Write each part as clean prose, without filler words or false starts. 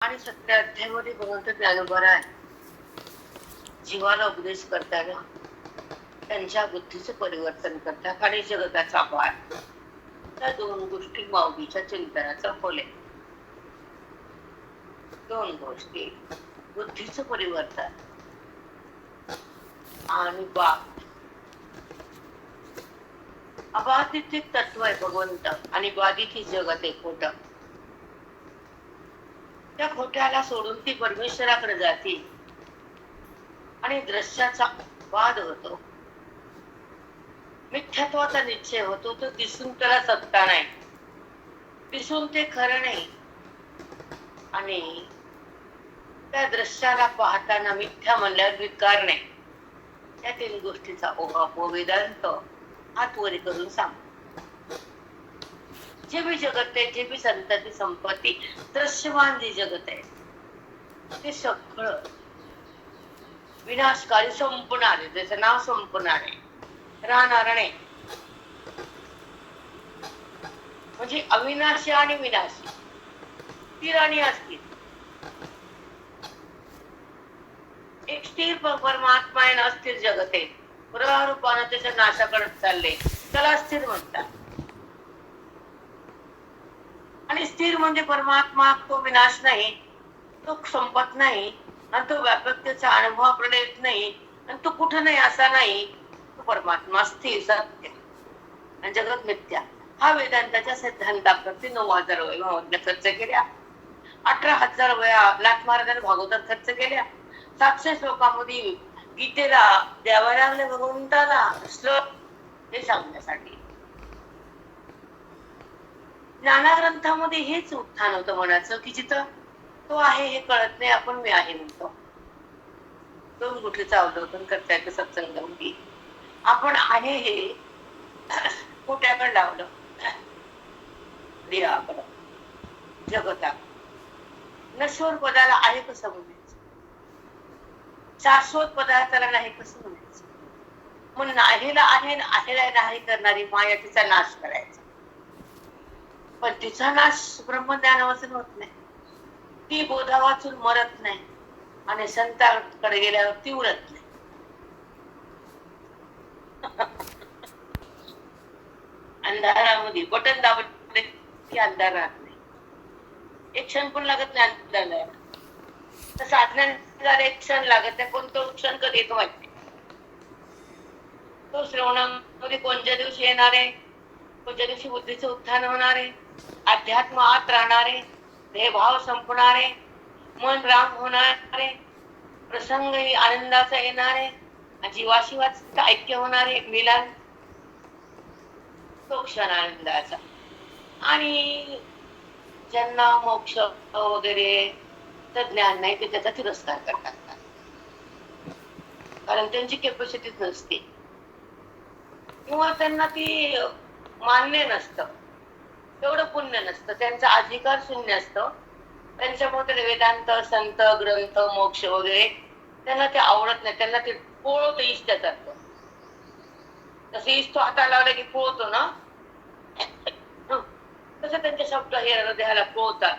आणि 7व्या अध्यायामध्ये भगवंत ज्ञानोबा जीवाला उपदेश करताना त्यांच्या बुद्धीचं परिवर्तन करतात आणि जगताचा पार त्या दोन गोष्टी माऊलीच्या चिंतनाचा फल आहे. दोन गोष्टी, बुद्धीचं परिवर्तन आणि अबाधित एक तत्व आहे भगवंत आणि बाधित ही जगत आहे खोटं. त्या खोट्याला सोडून ती परमेश्वराकडे जाते आणि दृश्याचा वाद होतो, मिथ्यात्वाचा निश्चय होतो. तो दिसून त्याला सत्ता नाही, दिसून ते खरं नाही आणि त्या दृश्याला पाहताना मिथ्या म्हणल्यावर विकार नाही. त्या तीन गोष्टीचा ओहापोह वेदांत हातवरी करून सांग. जे बी जगत आहे, जे बी संतती संपत्ती दृश्यमान जे जगत आहे ते सगळं विनाशकारी संपणार आहे. त्याचं नाव संपणार आहे, राहणार नाही. म्हणजे अविनाशी आणि विनाशी, स्थिर आणि अस्थिर. एक स्थिर परमात्मा आहे, अस्थिर जगत आहे. प्ररूपानं त्याच्या नाशाकडे चालले, त्याला स्थिर म्हणतात. आणि स्थिर म्हणजे परमात्मा, तो विनाश नाही, तो संपत नाही आणि तो व्यापकतेचा अनुभव आपल्याला येत नाही आणि तो कुठं नाही असा नाही. तो परमात्मा स्थिर सत्य आणि जगत मिथ्या. हा वेदांताच्या सिद्धांताप्रती 9,000 वया खर्च केल्या, 18,000 वया नाथ महाराजांनी भागवतात खर्च केल्या, 700 श्लोकामध्ये गीतेला द्यावा लागले भगवंताला श्लोक हे सांगण्यासाठी. नाना ग्रंथामध्ये हेच उत्थान होतं मनाचं की जिथं तो आहे हे कळत नाही, आपण मी आहे म्हणतो. दोन गोष्टीचं अवलोकन करता येतं सत्संगामध्ये. आपण आहे हे खोट्याकडे लावलं, देवाकडं, जगताकडं. नश्वर पदाला आहे कसं म्हणायचं, शाश्वत पदार्थाला नाही कसं म्हणायचं. मग नाहीला आहे, आहेला नाही करणारी माया तिचा नाश करायचा. पण तिचा नाश ब्रह्मज्ञान वाचून होत नाही, ती बोधा वाचून मरत नाही आणि संतांकडे गेल्यावर ती उरत नाही. अंधारामध्ये बटन दाबले की अंधार राहत नाही, एक क्षण पण लागत नाही अंधाराला. तर साधनांना एक क्षण लागत नाही, कोणतो क्षण कधी येतो माहिती. तो श्रवणामध्ये कोणत्या दिवशी येणार आहे, कोणत्या दिवशी बुद्धीचं उत्थान होणार आहे, अध्यात्म आत राहणार आहे, देहभाव संपणार आहे, मन राम होणार आहे, प्रसंग आनंदाचा येणार आहे, जीवाशिवाचं ऐक्य होणार आहे, मिलन तो क्षण आनंदाचा. आणि ज्यांना मोक्ष वगैरे तर ज्ञान नाही ते त्याचा तिरस्कार करतात, कारण त्यांची कॅपॅसिटीच नसते किंवा त्यांना ती मान्य नसतं, तेवढं पुण्य नसतं, त्यांचा अधिकार शून्य असतं. त्यांच्यामुळे वेदांत संत ग्रंथ मोक्ष वगैरे त्यांना ते आवडत नाही. त्यांना ते पोळवतं इष्टासारखं. जसं इष्ट हाताला लावला की पोळतो ना, तसं त्यांचे शब्द हे हृदयाला पोळतात.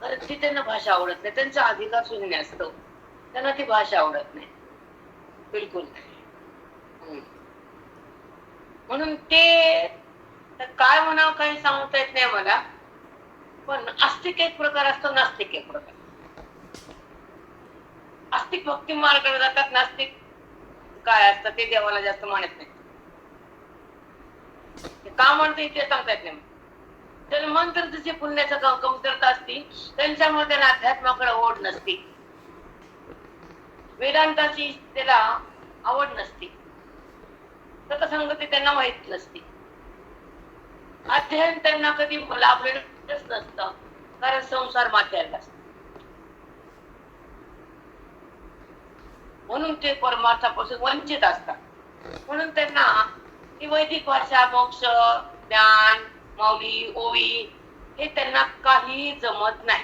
कारण ती त्यांना भाषा आवडत नाही, त्यांचा अधिकार शून्य असतो, त्यांना ती भाषा आवडत नाही बिलकुल. म्हणून ते काय म्हणावं काही सांगता येत नाही मला. पण आस्तिक एक प्रकार असतो, नास्तिक एक प्रकार. आस्तिक भक्ती मार्गाने जातात, नास्तिक काय असतं ते देवाला जास्त मानत नाही. का म्हणते ते सांगता येत नाही. जन्मांतर जशी पुण्याचं कमतरता असती, त्यांच्यामुळे त्यांना अध्यात्माकडे ओढ नसती, वेदांताची त्याला आवड नसती, सतसंगती त्यांना माहित नसती, अध्ययन त्यांना कधी लाभलेलंच नसतं, कारण संसार माथ्याला असतो. म्हणून ते परमार्थापासून वंचित असतात. म्हणून त्यांना ती वैदिक भाषा, मोक्ष, ज्ञान, माऊली, ओवी हे त्यांना काही जमत नाही.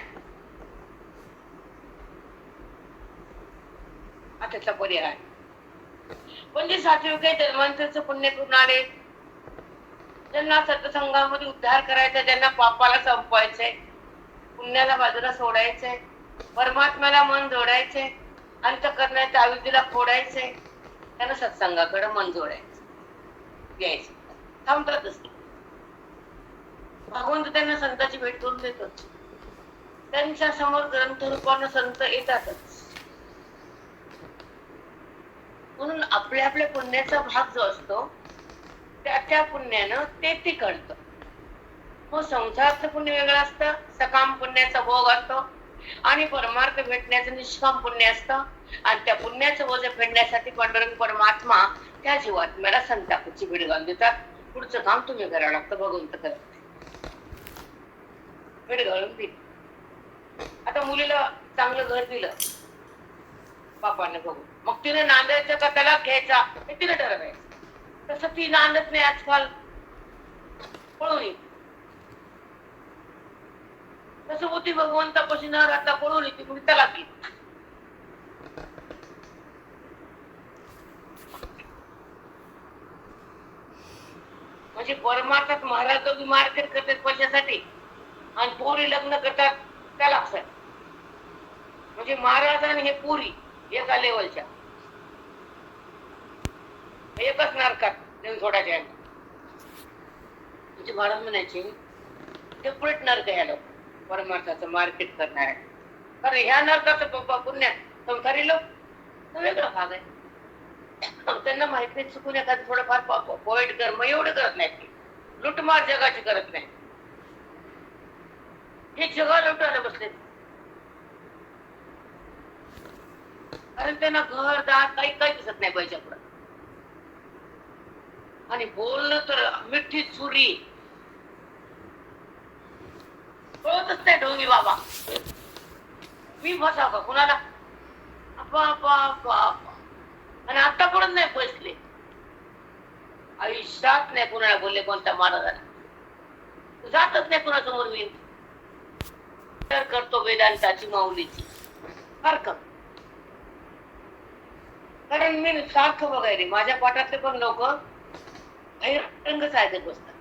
त्याचा पर्याय पण जे सात्विक आहे, जन्मांतरचं पुण्य करून आले, ज्यांना सत्संगामध्ये उद्धार करायचा, ज्यांना पापाला संपवायचंय, पुण्याला बाजूला सोडायचंय, परमात्म्याला मन जोडायचंय, अंतःकरणाच्या आयुधीला फोडायचंय, त्यांना सत्संगाकडे मन जोडायचं यायचं. थांबतातच भगवंत त्यांना संतांची भेट करून देतो. त्यांच्या समोर ग्रंथरूपानं संत येतातच. म्हणून आपल्या आपल्या पुण्याचा भाग जो असतो त्या त्या पुण्यानं ते कळतं. मग संसाराचं पुण्य वेगळं असतं, सकाम पुण्याचा भोग असतो, आणि परमार्थ भेटण्याचं निष्काम पुण्य असतं. आणि त्या पुण्याचं ओझं फेडण्यासाठी पांडुरंग परमात्मा त्या जीवात्म्याला संतापाची भेट घालून देतात. पुढचं काम तुम्ही करावं लागतं, भगवंत करत भेट घालून दिली. आता मुलीला चांगलं घर दिलं बापाने बघून, मग तिने नांदायचं का त्याला घ्यायचा हे तिने ठरवायचं. तसं ती नांदत नाही आजकाल, पळून येते. तसं होती भगवंतापाशी न राहता पळून येते, म्हणजे त्याला की म्हणजे परमार्थात महाराज दोघी मार्केट करतात पैशासाठी, आणि पोरी लग्न करतात त्याला असं. म्हणजे महाराज आणि हे पुरी एका लेवलच्या, एकच नरकात देऊन सोडायचे. म्हणजे महाराज म्हणायचे सेपरेट नरक ह्या लोक परमार्थाचं मार्केट करणार आहे. कारण ह्या नरकाचं पुण्य संसारी लोक वेगळा भाग आहे. त्यांना माहित नाही, चुकून एखादं थोडंफार वाईट कर्म एवढं करत नाही, लुटमार जगाची करत नाही. हे जगा लुटायला बसले, कारण त्यांना घर दार काही दिसत नाही पैशा पुढे. आणि बोलणं तर मिठी चुरी, कळतच नाही ढोंगी बाबा मी फसाव का कुणाला. आणि आता पण नाही पैसले, आयुष्यात नाही कुणाला बोलले कोणत्या महाराजाला, जातच नाही कुणासमोर. मी तर करतो वेदांताची माऊलीची फारक, कारण मी सारखं बघायला माझ्या पाठातले पण लोक बहिरंगच ऐकत बसतात.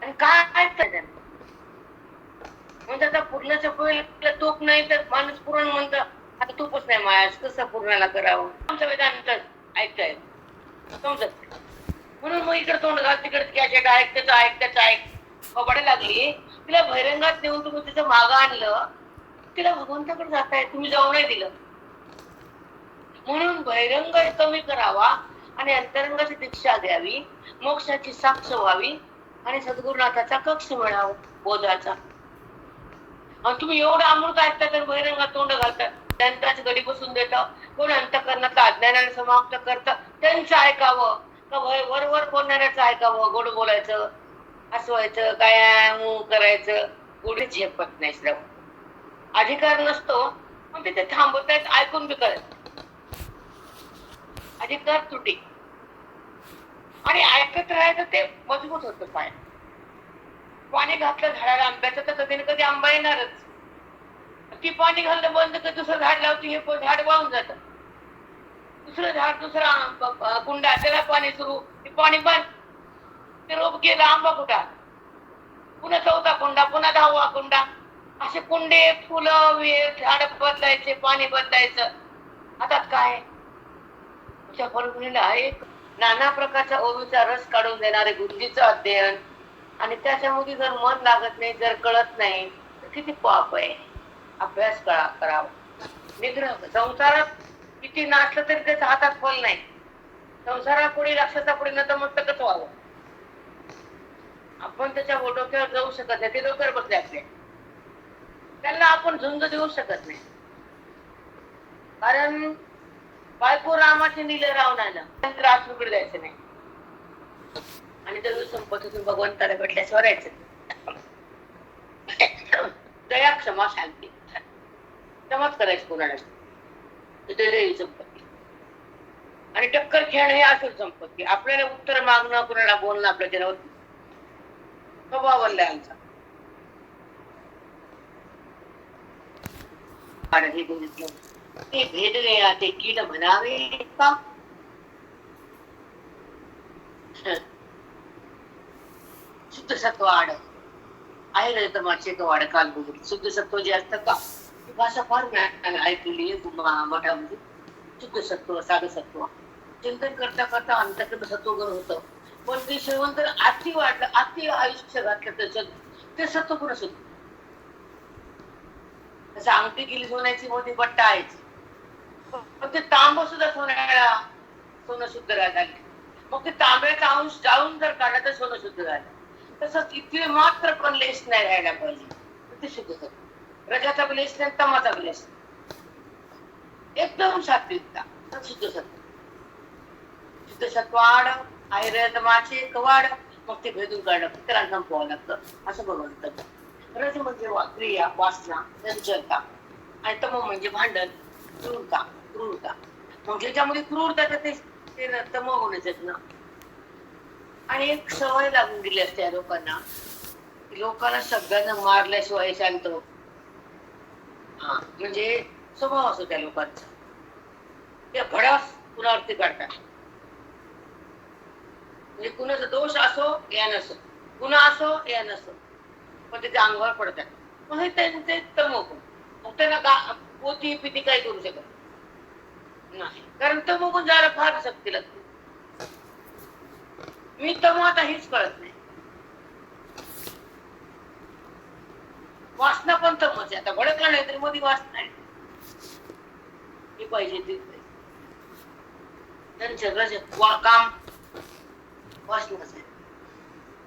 आणि काय ऐकतात त्यांना म्हणजे आता पूर्णाच्या पोळीला तूप नाही तर माणूस पुरण म्हणतं, आता तूपच नाही मायास कसं पूर्णाला करावं. आमचं वेदांत ऐकताय समजत. म्हणून मग इकडे तोंड घाल, तिकडे कॅसेट ऐक, त्याचं ऐक कबडे लागली. तिला बहिरंगात नेऊन तुम्ही तिचं मागं आणलं, तिला भगवंताकडे जाताय, तुम्ही जाऊ नाही दिलं. म्हणून बहिरंग कमी करावा आणि अंतरंगाची दीक्षा द्यावी, मोक्षाची साक्ष व्हावी आणि सद्गुरुनाथाचा कक्ष मिळावा बोधाचा. आणि तुम्ही एवढं अमृत ऐकता तर बहिरंगात तोंड घालतात, त्यांच्याच गडी बसून देतं. कोण अंतकरणाचं अज्ञानाने समाप्त करतं त्यांचं ऐकावं का वरवर बोलणाऱ्याचं ऐकावं. गोड बोलायचं, हसवायचं, काय करायचं, गोडी झेपत नाही. श्रम अधिकार नसतो पण ते थांबत नाहीत, ऐकून बी करत अधिकार तुटी. आणि ऐकत राहायचं ते मजबूत होतं. पाय पाणी घातलं झाडाला आंब्याचं तर कधी ना कधी आंबा येणारच. ती पाणी घालणं बंद तर दुसरं झाड लावते, हे झाड वाहून जात. दुसरं झाड, दुसरा कुंडा, त्याला पाणी सुरू, ते पाणी बंद, ते रोप गेलं, आंबा कुठा, पुन्हा चौथा कुंडा, पुन्हा 10वा कुंडा. असे कुंडे, फुलं, वेल, झाड बदलायचे, पाणी बदलायचं. आता काय फलगुणीला एक नाना प्रकारच्या ओवीचा रस काढून देणारे बुद्धीचं अध्ययन, आणि त्याच्यामध्ये जर मन लागत नाही, जर कळत नाही तर किती पाप आहे. अभ्यास करावा. निग्रह. संसारात किती नाचलं तरी त्याच्या हातात फल नाही. संसारापुढे लक्षाचा पुढे नतमस्तकच व्हावं. आपण त्याच्या डोक्यावर जाऊ शकत नाही, ते डोक्यावर बसले आपले, त्यांना आपण झुंज देऊ शकत नाही. कारण बायको रामाची नीले रावणाला त्रास उघड द्यायचं नाही. आणि जर संपत्तीतून भगवंताला भेटल्यास वरायचं. दया, क्षमा, शांती, क्षमाच करायचं कोणाला. संपत्ती आणि टक्कर खेळणं हे असेल संपत्ती. आपल्याला उत्तर मागणं, कोणाला बोलणं आपल्या जनावर स्वभाव बनलाय आमचा. ते भेदले ते कीड म्हणावे का. शुद्ध सत्व आड आहे रजतमाचे कवाड कालबुगी शुद्ध सत्व जे असतं का, ही भाषा फार ऐकलेली आहे मठामध्ये. शुद्ध सत्व, साधं सत्व चिंतन करता करता अंतर्गत सत्वगुण होतं. पण ते श्रीमंत अति वाढलं, अति आयुष्य घातलं त्याच्यात, ते सत्वगुण सुद्धा. जसं अंगठी गेली सोन्याची मोठी बट्टा आहे, पण ते तांब सुद्धा सोनं शुद्ध झाले. मग ते तांब्याचा अंश जाळून जर काढला तर सोनं शुद्ध झालं. तसंच इथे मात्र पण लेस नाही राहायला पाहिजे, ते शुद्ध होतं. रजाचा लेस नाही, तमाचा लेस एकदम सात्विकता, शुद्ध सत्व. शुद्ध सत्वाड आहे रजतमाचे कवाड, मग ते भेदून काढलं त्याला संपवावं लागतं असं भगवंत. रज म्हणजे क्रिया, वासना, चंचलता, आणि तम म्हणजे भांडण, क्रूरता. क्रूरता मग ज्याच्यामध्ये क्रूरता ते तम होण्याचं ना. आणि एक सवय लागून दिली असते या लोकांना, लोकांना शब्दांना मारल्याशिवाय शांत होत. हा म्हणजे स्वभाव असतो त्या लोकांचा, ते भडास पुनरावृत्ती करतात. म्हणजे कुणाचा दोष असो या नसो, गुन्हा असो या नसो, पण त्याच्या अंगावर पडतात. मग हे त्यांचे तमोगुण. मग त्यांना पोती पिती काही करू शकत नाही, कारण तमोगुण जरा फार शक्ती लागते. मी तमो आता हीच कळत नाही. वासना पण तमच आहे. आता भडकला नाही तरी मध्ये वासना आहे, ही पाहिजे ती त्यांच्या काम वासनाच आहे.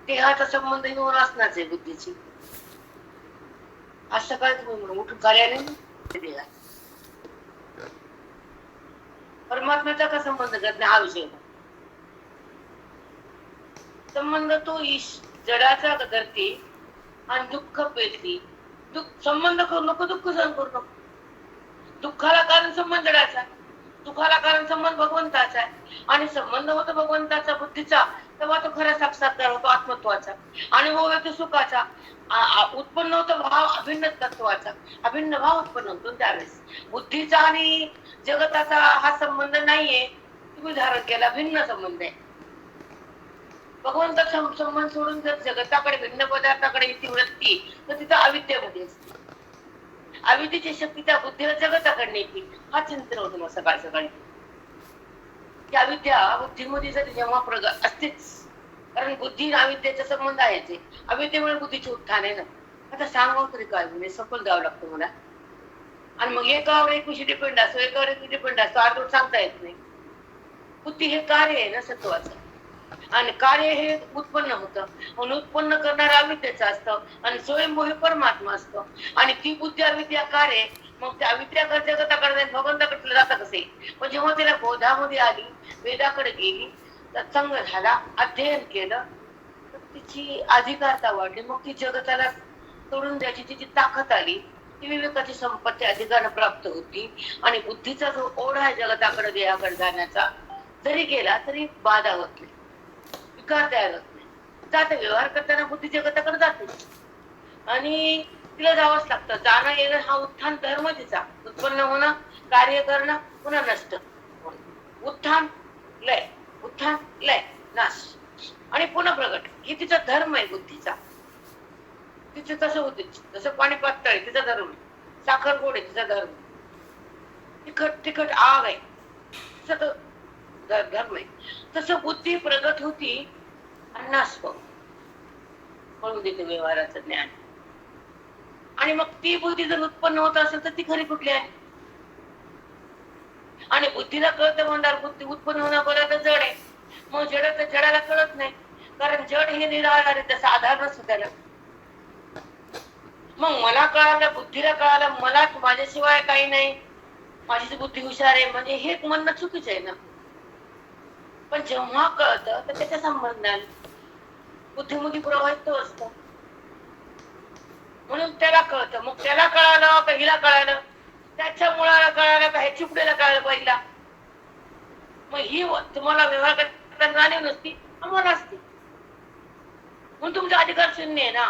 देहाचा संबंध घेऊन वासनाच आहे बुद्धीची. आज सकाळी तुम्ही उठून कार्याने देहा परमात्म्याचा का संबंध करत नाही हा विषय. संबंध तो जडाचा धरती आणि दुःख पेटती. संबंध करू नको, दुःख सहन करू नको. दुःखाला कारण संबंध जडाचा, दुःखाला कारण संबंध भगवंताचा आहे. आणि संबंध होतो भगवंताचा बुद्धीचा, तेव्हा तो खरा साक्षात्कार होतो आत्मत्वाचा. अनुभव येतो सुखाचा, उत्पन्न होतो भाव अभिन्न तत्वाचा, अभिन्न भाव उत्पन्न होतो. त्यावेळेस बुद्धीचा आणि जगताचा हा संबंध नाहीये, तुम्ही धारण केला भिन्न संबंध आहे. भगवंताचा संबंध सोडून जर जगताकडे भिन्न पदार्थाकडे येते वृत्ती, तर तिथं अविद्यामध्ये असते. अविद्येची शक्ती त्या बुद्धीला जगताकडे येते. हा चिंतन होतो मग सकाळी सकाळी. की अविद्या बुद्धीमध्ये जर जेव्हा प्रगत असतेच, कारण बुद्धी अविद्येचा संबंध आहे. अविद्येमुळे बुद्धीचे उत्थान आहे ना. आता सांगावं तरी काय, म्हणजे सखोल द्यावं लागतं मला. आणि मग एकावर एक विषय डिपेंड असतो, एकावर एक डिपेंड असतो, अर्धवट सांगता येत नाही. बुद्धी हे कार्य आहे ना सत्वाचं, आणि कार्य हे उत्पन्न होतं. म्हणून उत्पन्न करणारा अविद्येचं असतं, आणि स्वयंभू हे परमात्मा असतो. आणि ती बुद्धी अविद्या कार्य, मग त्या अविद्याकडे जगताकडे भगवंताकडे जाता कसे. पण जेव्हा तिला बोधामध्ये आली, वेदाकडे गेली, सत्संग झाला, अध्ययन केलं, तर तिची अधिकारता वाढली. मग ती जगताला सोडून द्यायची तिची ताकद आली. ती विवेकाची संपत्ती अधिकारानं प्राप्त होती. आणि बुद्धीचा जो ओढा आहे जगताकडे देहाकडे जाण्याचा, जरी गेला तरी बाधा होत नाही, विकार तयार होत नाही. जाते व्यवहार करताना बुद्धी जगताकडे जाते, आणि तिला जावंच लागतं. जाणं येणं हा उत्थान धर्म तिचा. उत्पन्न होणं, कार्य करणं, पुन्हा नष्ट. उत्थान लय, उत्थान लय, नाश, आणि पुन्हा प्रगट. ही तिचा धर्म आहे बुद्धीचा. तिचे तसं होते, जसं पाणी पातळ आहे तिचा धर्म, साखर गोड आहे तिचा धर्म, तिखट तिखट आग आहे तिचा धर्म आहे. तसं बुद्धी प्रगत होती आणि नाश पळून देते व्यवहाराचं ज्ञान. आणि मग ती बुद्धी जर उत्पन्न होत असेल तर ती खरी कुठली आहे. आणि बुद्धीला कळतं म्हणणार बुद्धी उत्पन्न होण्यापर्यंत जड आहे. मग जडाला कळत नाही, कारण जड हे निराळार आहे, त्याचा आधार नसतो त्याला. मग मला कळालं, बुद्धीला कळालं, मला माझ्याशिवाय काही नाही, माझी बुद्धी हुशार आहे, म्हणजे हे म्हणणं चुकीचं आहे ना. पण जेव्हा कळतं तर त्याच्या संबंधाने बुद्धिमुखी प्रवाहित तो असतो, म्हणून त्याला कळतं. मग त्याला कळालं का हिला कळालं, त्याच्या मुळाला कळालं का ह्याची पुढेला कळालं पहिला. मग ही तुम्हाला व्यवहार करताना जाणीव नसती, आम्हाला असते, म्हणून तुमचा अधिकार शून्य आहे ना.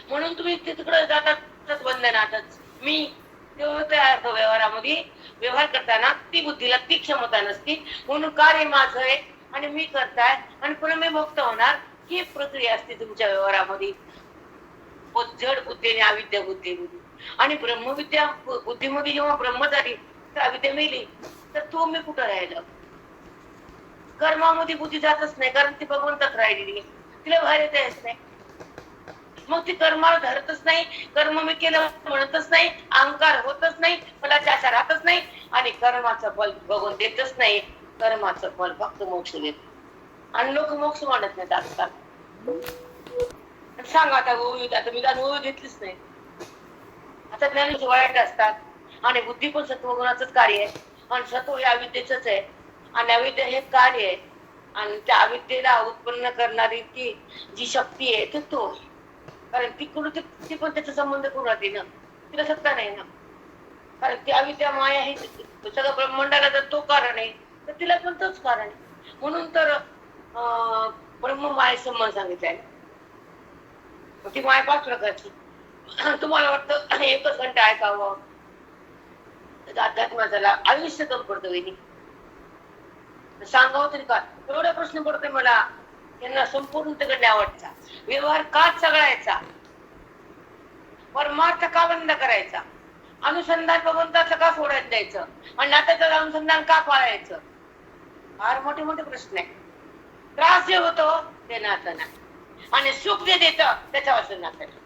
म्हणून तुम्ही तिकडे जातात बंधनातच. मी तयार व्यवहारामध्ये व्यवहार करताना ती बुद्धीला ती क्षमता नसती, म्हणून कार्य माझं आहे आणि मी करताय, आणि पुन्हा मी मुक्त होणार ही प्रक्रिया असते तुमच्या व्यवहारामध्ये. जड बुद्धीने अविद्या बुद्धीमध्ये. आणि ब्रह्मविद्या बुद्धीमध्ये जेव्हा ब्रह्म झाली तर अविद्या मेली, तर तो मी कुठं राहिलं? कर्मामध्ये बुद्धी जातच नाही, कारण ती भगवंतात राहिलेली आहे, तिला बाहेर येताच नाही. मग ती कर्माला धरतच नाही, कर्म मी केलं म्हणतच नाही, अहंकार होतच नाही, फलाची आशा राहतच नाही, आणि कर्माचं फल भगवंत देतच नाही. कर्माचं फल फक्त मोक्ष देत. आणि लोक मोक्ष मानत नाहीत आजकाल. सांगा आता आता मी अनुभव घेतलीच नाही. आता ज्ञान वाईट असतात, आणि बुद्धी पण सत्वगुणाचंच कार्य आहे, आणि सत्व हे अविद्येच आहे, आणि अविद्या हे कार्य आहे. आणि त्या अविद्येला उत्पन्न करणारी ती जी शक्ती आहे तो आहे. कारण ती पण त्याचा संबंध करून राहते ना, तिला सत्ता नाही ना. कारण ती अविद्या माया हे सगळं ब्रह्मांडाला जर तो कारण आहे, तर तिला पण तोच कारण आहे. म्हणून तर ब्रह्म माये संबंध सांगितलाय. ती माया 5 प्रकारची. तुम्हाला वाटतं एकच घंटा ऐकावं, अध्यात्माला आयुष्य कम पडतं वेळी सांगावं तरी का? एवढा प्रश्न पडतोय मला. यांना संपूर्ण तिकडे आवडचा व्यवहार का चघळायचा, परमार्थ का बंद करायचा, अनुसंधान भगवंताचं का सोडायला द्यायचं, आणि नात्याचं अनुसंधान का पाळायचं? फार मोठे मोठे प्रश्न आहे. त्रास जे होतो ते नातं नाही, आणि सुख जे देत त्याच्यापासून नातं नाही.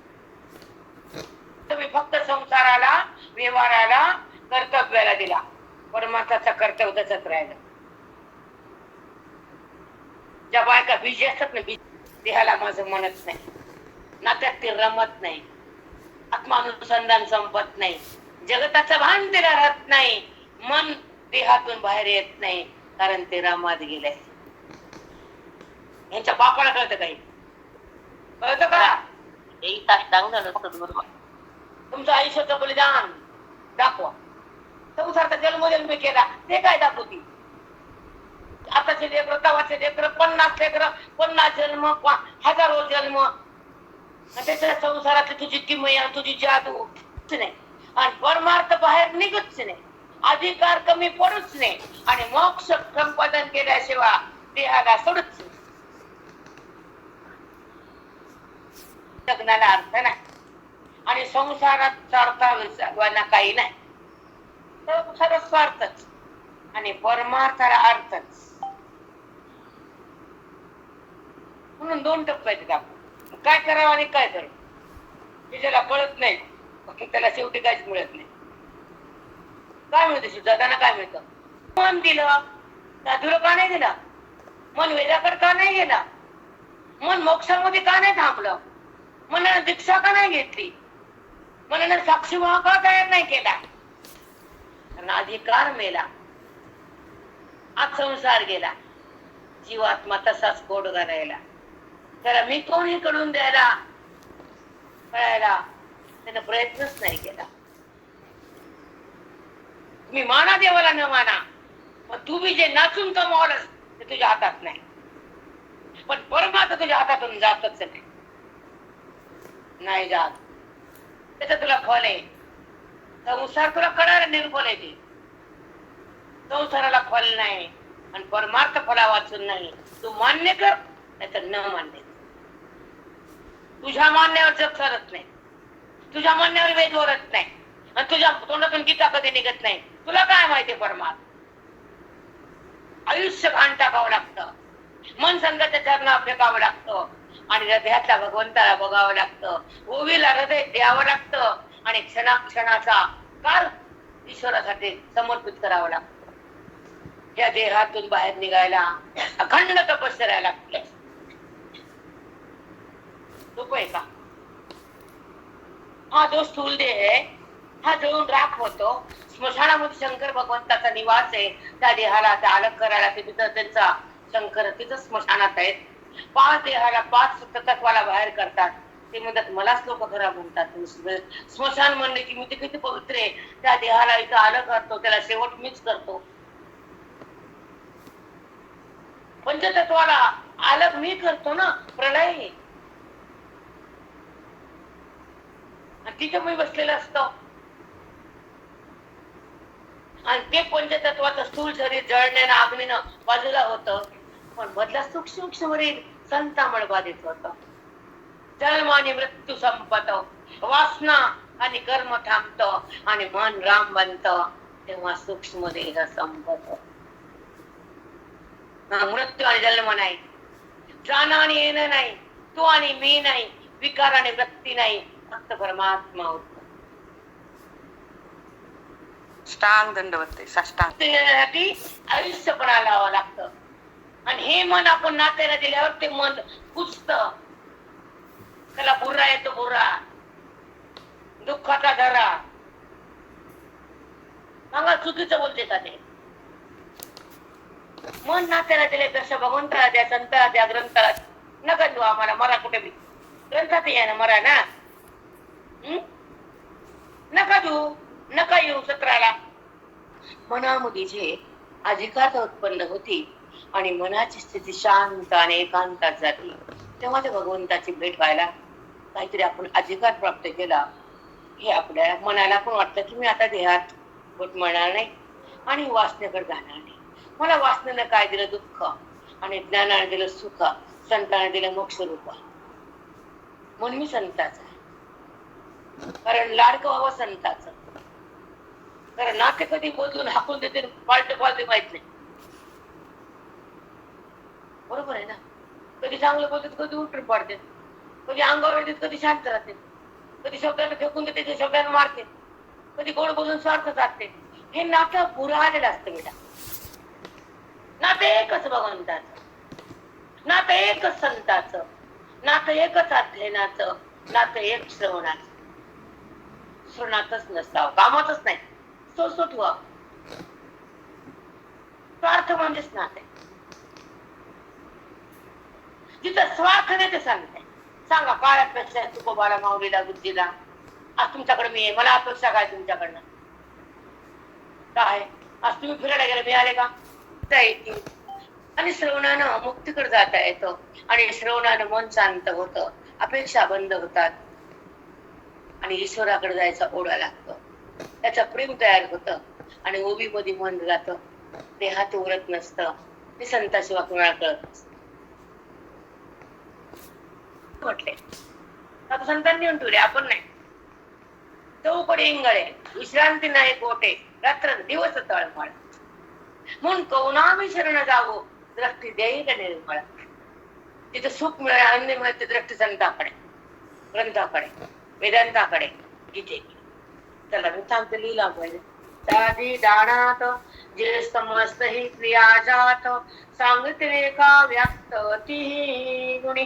तुम्ही फक्त संसाराला, व्यवहाराला, कर्तव्याला दिला, परमार्थाचा कर्तव्य त्याच्यात राहिलं. ज्या बायका बीजी असतात ना, देहाला माझं म्हणत नाही, नात्यात ते रमत नाही, आत्मानुसंधान संपत नाही, जगताचं भान तिला राहत नाही, मन देहातून बाहेर येत नाही, कारण ते रामात गेले. यांच्या बापाला कळतं काही? कळतं का? एक तास टांगलं बरोबर. तुमचं आयुष्याचं बलिदान दाखवा. संसाराचा जन्म केला ते काय दाखवती? आताचे लेकर, तवाचे लेकर, 50 लेकर, 50 जन्म, हजारो जन्म, त्याच्या संसारातली तुझी किमया, तुझी जादू नाही, आणि परमार्थ बाहेर निघतच नाही, अधिकार कमी पडूच नाही, आणि मोक्ष संपादन केल्याशिवाय देहाला सोडच नाही. लग्नाला अर्थ नाही, आणि संसारात अर्थ काही नाही. संसार स्वार्थच, आणि परमार्थाला अर्थच. म्हणून 2 टप्पे आहेत आपण. काय करावं आणि काय करू हे ज्याला कळत नाही, त्याला शेवटी काहीच मिळत नाही. काय मिळतं जाताना? काय मिळतं? मन दिलं, साधूला का नाही दिला? मन वेदाकडे का नाही गेला? मन मोक्षामध्ये का नाही थांबलं? मनानं दीक्षा का नाही घेतली? मनानं साक्षीभाव का तयार नाही केला? कारण अधिकार मेला, आज संसार गेला, जीवात्मा तसाच कोड घालायला. त्याला मी कोण हे कळून द्यायला कळायला त्यानं प्रयत्नच नाही केला. तुम्ही माना देवाला न माना, पण तू बी जे नाचून कमावलंस ते तुझ्या हातात नाही, पण परमार्थ तुझ्या हातातून जातच नाही जात. त्याचं तुला फल आहे. संसार तुला कळायला निर्फल आहे. संसाराला फल नाही, आणि परमार्थ फला वाचून नाही. तू मान्य कर, नाही तर न मान्य. तुझ्या मान्यावर जग चालत नाही, तुझ्या मान्यावर वेद ओरत नाही, आणि तुझ्या तोंडातून गीता कधी निघत नाही. तुला काय माहिती परमार्थ? आयुष्य घाण टाकावं लागतं, मन संघाच्या चरणावर फेकावं लागतं, आणि हृदयातल्या भगवंताला बघावं लागतं, ओवीला हृदय द्यावं लागतं, आणि क्षणाचा काल ईश्वरासाठी समर्पित करावं लागतं. या देहातून बाहेर निघायला अखंड तपश्चर्या लागते. सोपं आहे का? हा जो स्थूल देह आहे, हा जळून राख होतो. स्मशानामध्ये शंकर भगवंताचा निवास आहे. त्या देहाला त्या अलग करायला तिथं त्यांचा शंकर तिथं स्मशानात आहेत. 5 देहाला 5 तत्वाला बाहेर करतात. ते म्हणतात मलाच लोक खराब म्हणतात. स्मशान म्हणले की मी ते किती पवित्र आहे, त्या देहाला इथं अलग करतो, त्याला शेवट मीच करतो. पंचतत्वाला अलग मी करतो ना, प्रलय तिथे मी बसलेला असतो, आणि ते पंचतत्वाचं स्थूल शरीर जळण्यानं अग्नीनं बाजूला होतं, पण मधला सूक्ष्म शरीर संतामळ बाधित होत. जन्म आणि मृत्यू संपत, वासना आणि कर्म थांबत आणि मन राम बनत, तेव्हा सूक्ष्म देह संपत. मृत्यू आणि जन्म नाही, जाणं आणि येणं नाही, तू आणि मी नाही, विकार आणि वृत्ती नाही, फक्त परमात्मा होत. साष्टांग दंडवत साष्टांग त्यासाठी आयुष्यपणा लावावं लागतं. आणि हे मन आपण नात्याला दिल्यावर ते मन कुचत, त्याला बुर्रा येतो, बुर्रा, दुःखाचा धरा. सांगा चुकीचं बोलते का ते? मन नात्याला दिल्यापेक्षा भगवंताला द्या, संताला द्या, ग्रंथाला नका देऊ. आम्हाला मरा कुठे बी ग्रंथात या ना, मरा ना. नका देऊ, नका येऊ सत्राला. मनामध्ये जे अधिकारता उत्पन्न होती आणि मनाची स्थिती शांत आणि एकांतात जाते, तेव्हा ते भगवंताची भेट व्हायला काहीतरी आपण अधिकार प्राप्त केला हे आपल्या मनाला पण वाटतं की मी आता देहात घुटमळणार नाही आणि वासनेकडे जाणार नाही. मला वासनेनं काय दिलं? दुःख. आणि ज्ञानाने दिलं सुख, संताने दिलं मोक्ष रूप. म्हणून मी संताचा आहे, कारण लाडकं व्हावं संताचं. कारण नाते कधी बदलून हाकून देते, पालटे माहित नाही. बरोबर आहे ना? कधी चांगलं बोलतात, कधी उलटून पाडते, कधी अंगावर येतात, कधी शांत राहते, कधी शब्दांना फेकून देते, कधी शब्दांना मारते, कधी गोड बोलून स्वार्थ साधते. हे नातं बुरा आलेलं असतं बेटा. नातं एकच भगवंताचं, नातं एकच संताचं, नातं एकच अध्ययनाचं, नातं एक श्रवणाचं. श्रवणातच नसतं, कामातच नाही, सोसोट व्हा. स्वार्थ म्हणजेच नाते. जिथं स्वार्थ नाही ते सांगते. सांगा काय अपेक्षा आहे तुकोबाला, माऊलीला, बुद्धीला? आज तुमच्याकडे मी आहे, मला अपेक्षा काय तुमच्याकडनं? काय आज तुम्ही फिरायला गेले, मिळाले का? येतील. आणि श्रवणानं मुक्तीकडे जाता येतं आणि श्रवणानं मन शांत होतं, अपेक्षा बंद होतात आणि ईश्वराकडे जायचा ओढा लागतो. त्याचं प्रेम तयार होतं आणि ओबी मध्ये मन जातं, देहात उरत नसतं. ते संताशिवाय कोणाला कळत नसतं. म्हटले आता संतांनी येऊन ठेवले, आपण नाही. चौकडे इंगळे, विश्रांती नाही कोठे, रात्र दिवस तळमळ. म्हणून कवनामी शरण जावो, दृष्टी देईल निर्मळ. तिथे सुख मिळेल, आनंद मिळेल, ते दृष्टी संताकडे, ग्रंथाकडे, वेदांताकडे, गीते. चला मी सांगते लिहिला पाहिजे. दादी दानात जे समस्त ही क्रिया जात, सांगितले का व्यक्त ती गुणी.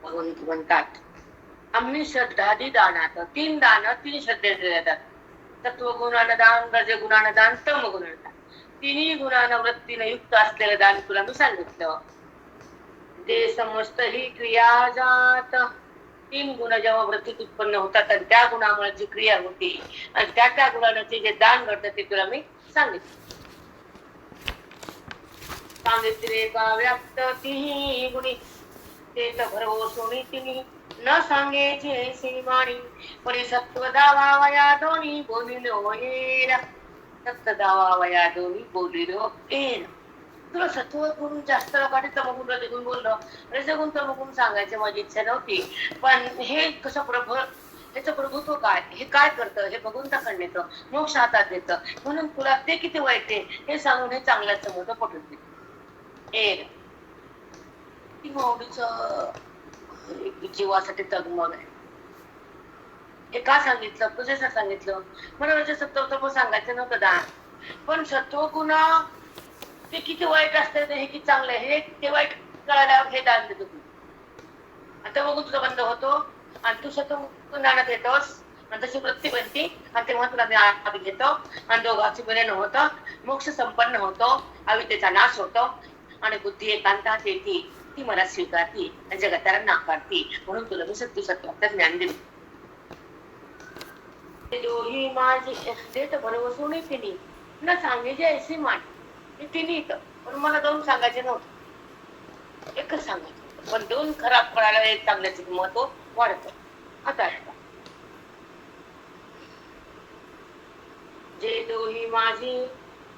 भगवंत म्हणतात आम्ही श्रद्धादी दानात, 3 दान 3 श्रद्धेचे देतात. तत्वगुणानं दान, रजगुणानं दान, तमगुणानं दान. 3ही गुणानं वृत्तीनं युक्त असलेलं दान तुला मी सांगितलं. जे समस्त ही क्रिया जात, 3 गुण जेव्हा वृत्तीत उत्पन्न होतात आणि त्या गुणामुळे जी क्रिया होती आणि त्या गुणानं ते जे दान घडतं ते तुला मी सांगितलं. सांगितले का व्यक्त तीही गुणी, ते तर भरवो सोनी तिनी न सांगेचे सीमाणी. परी सत्व दावावया दोन्ही बोलिलो येईल, सत्य दावावया दोन्ही बोलिलो येईल. तुला सत्व गुण जास्त लोकांनी तमगुण रजगुण बोललं, रजगुण तमगुण सांगायची माझी इच्छा नव्हती. पण हे कसं ह्याचं प्रभुत्व काय, हे काय करतं, हे भगवंताकडे येतं, मोक्ष हातात देतं. म्हणून तुला ते किती वाईट आहे हे सांगून हे चांगल्याचं मोठं पटून दे. ती माऊलीचं जीवासाठी तगमग आहे. हे का सांगितलं, तुझ्यासाठी सांगितलं. मला सत्व सांगायचं नव्हतं दान, पण सत्व गुणा ते किती वाईट असते, हे किती चांगलं आहे हे ते वाईट कळायला हे दान देतो तू. आता बघून तुझा बंद होतो आणि तू सत्व दानात येतोस आणि तशी वृत्ती बनती आणि तेव्हा तुला मी आधी घेतो आणि दोघांची मिलन होतं, मोक्ष संपन्न होतो, अविद्येचा नाश होतो आणि बुद्धी एकांतात येते, ती मला स्वीकारती आणि जगताला नाकारती. म्हणून तुला मी सत्वाचं ज्ञान दिलं. दोही माझी देत भरवसून तिने न सांगायची ऐशी मान. तिने इथं पण मला 2 सांगायचे नव्हतं, एकच सांगायचं. पण 2 खराब पडायला एक चांगल्याचं महत्व वाढतं. आता जे दोही माझी